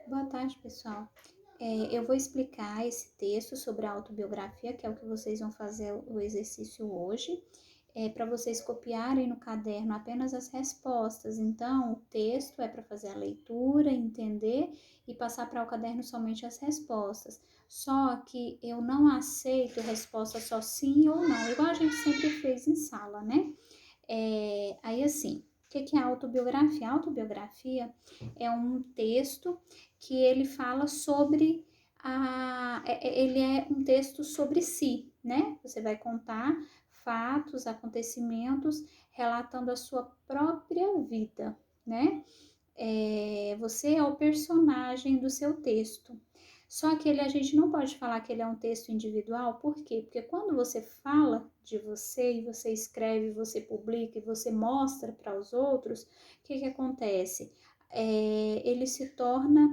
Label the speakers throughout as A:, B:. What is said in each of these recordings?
A: Boa tarde, pessoal. Eu vou explicar esse texto sobre a autobiografia, que é o que vocês vão fazer o exercício hoje, para vocês copiarem no caderno apenas as respostas. Então, o texto é para fazer a leitura, entender e passar para o caderno somente as respostas. Só que eu não aceito resposta só sim ou não, igual a gente sempre fez em sala, né? Aí assim, o que é a autobiografia? A autobiografia é um texto que ele fala sobre ele é um texto sobre si, né? Você vai contar fatos, acontecimentos, relatando a sua própria vida, né? Você é o personagem do seu texto. Só que a gente não pode falar que ele é um texto individual, por quê? Porque quando você fala de você e você escreve, você publica e você mostra para os outros, o que acontece? Ele se torna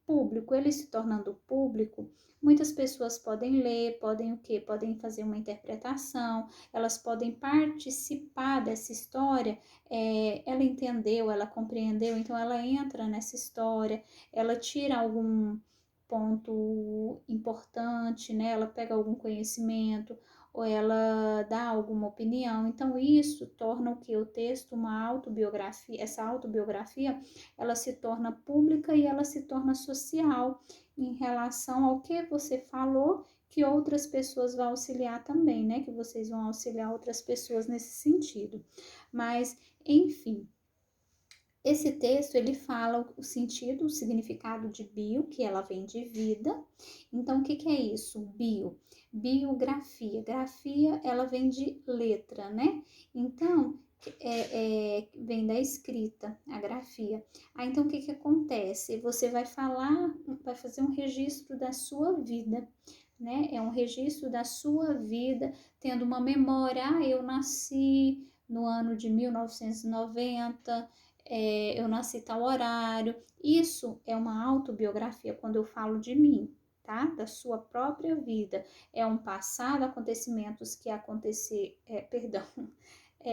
A: público. Ele se tornando público, muitas pessoas podem ler, podem o quê? Podem fazer uma interpretação, elas podem participar dessa história. Ela entendeu, ela compreendeu, então ela entra nessa história, ela tira algum ponto importante, né? Ela pega algum conhecimento ou ela dá alguma opinião. Então isso torna o que? O texto uma autobiografia. Essa autobiografia, ela se torna pública e ela se torna social em relação ao que você falou, que outras pessoas vão auxiliar também, né? Que vocês vão auxiliar outras pessoas nesse sentido. Mas, enfim, esse texto ele fala o sentido, o significado de bio, que ela vem de vida. Então, o que é isso? Bio, biografia. Grafia, ela vem de letra, né? Então, vem da escrita, a grafia. Então, o que acontece? Você vai falar, vai fazer um registro da sua vida, né? É um registro da sua vida, tendo uma memória. Eu nasci no ano de 1990, eu nasci tal horário. Isso é uma autobiografia quando eu falo de mim, tá? Da sua própria vida. É um passado, acontecimentos que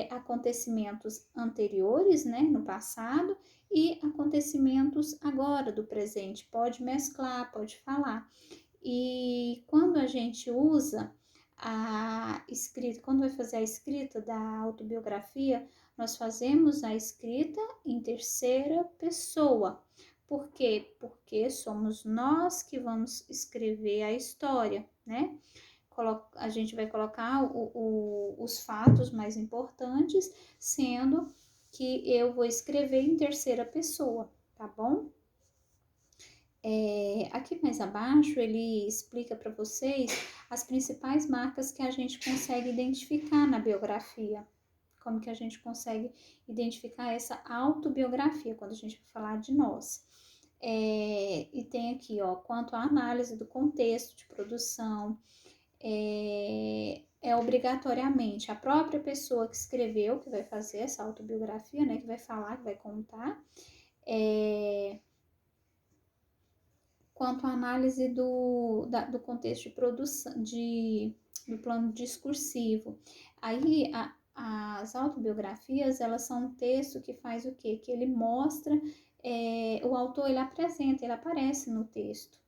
A: acontecimentos anteriores, né, no passado, e acontecimentos agora, do presente. Pode mesclar, pode falar. E quando a gente usa a escrita, quando vai fazer a escrita da autobiografia, nós fazemos a escrita em terceira pessoa. Por quê? Porque somos nós que vamos escrever a história, né? A gente vai colocar os fatos mais importantes, sendo que eu vou escrever em terceira pessoa, tá bom? Aqui mais abaixo ele explica para vocês as principais marcas que a gente consegue identificar na biografia. Como que a gente consegue identificar essa autobiografia quando a gente vai falar de nós. E tem aqui, ó, quanto à análise do contexto de produção, obrigatoriamente a própria pessoa que escreveu, que vai fazer essa autobiografia, né, que vai falar, que vai contar, quanto à análise do contexto de produção, do plano discursivo. Aí, as autobiografias, elas são um texto que faz o quê? Que ele mostra, o autor, ele apresenta, ele aparece no texto,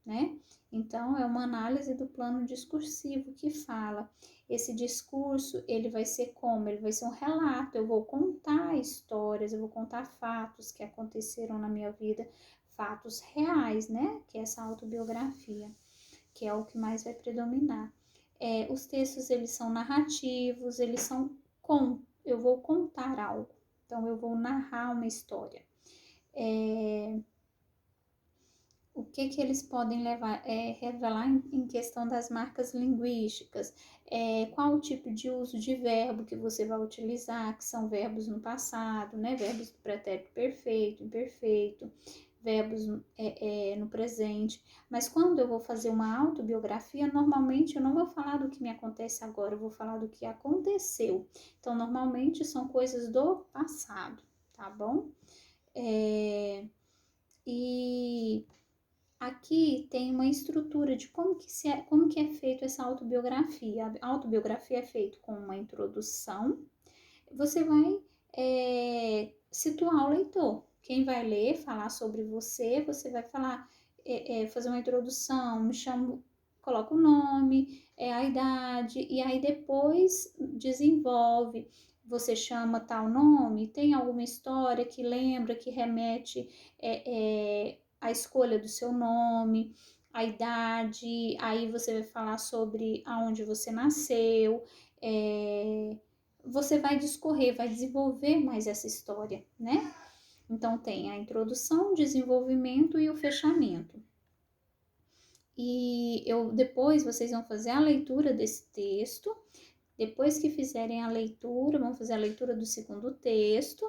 A: né? Então, é uma análise do plano discursivo que fala. Esse discurso, ele vai ser como? Ele vai ser um relato, eu vou contar histórias, eu vou contar fatos que aconteceram na minha vida, fatos reais, né? Que é essa autobiografia, que é o que mais vai predominar. Os textos, eles são narrativos, eles são eu vou contar algo, então eu vou narrar uma história. O que eles podem revelar em questão das marcas linguísticas, qual o tipo de uso de verbo que você vai utilizar, que são verbos no passado, né? Verbos do pretérito perfeito, imperfeito, verbos no presente. Mas quando eu vou fazer uma autobiografia, normalmente eu não vou falar do que me acontece agora, eu vou falar do que aconteceu. Então, normalmente são coisas do passado, tá bom? E aqui tem uma estrutura de como que é feito essa autobiografia. A autobiografia é feita com uma introdução. Você vai situar o leitor. O Quem vai ler, falar sobre você, você vai falar, fazer uma introdução, me chamo, coloca o nome, a idade, e aí depois desenvolve. Você chama tal nome, tem alguma história que lembra, que remete à escolha do seu nome, a idade, aí você vai falar sobre aonde você nasceu, você vai discorrer, vai desenvolver mais essa história, né? Então tem a introdução, o desenvolvimento e o fechamento. E depois vocês vão fazer a leitura desse texto. Depois que fizerem a leitura, vão fazer a leitura do segundo texto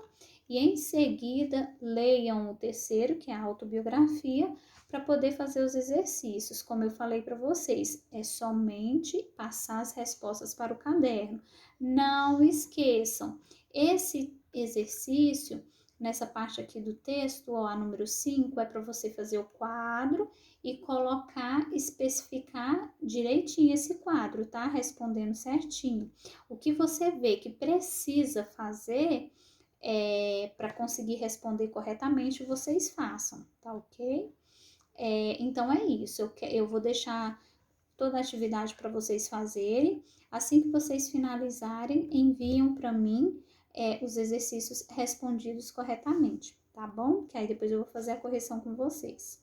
A: e em seguida leiam o terceiro, que é a autobiografia, para poder fazer os exercícios. Como eu falei para vocês, é somente passar as respostas para o caderno. Não esqueçam, esse exercício, nessa parte aqui do texto, ó, a número 5, é para você fazer o quadro e colocar, especificar direitinho esse quadro, tá? Respondendo certinho. O que você vê que precisa fazer para conseguir responder corretamente, vocês façam, tá ok? Então é isso, eu vou deixar toda a atividade para vocês fazerem. Assim que vocês finalizarem, enviam para mim os exercícios respondidos corretamente, tá bom? Que aí depois eu vou fazer a correção com vocês.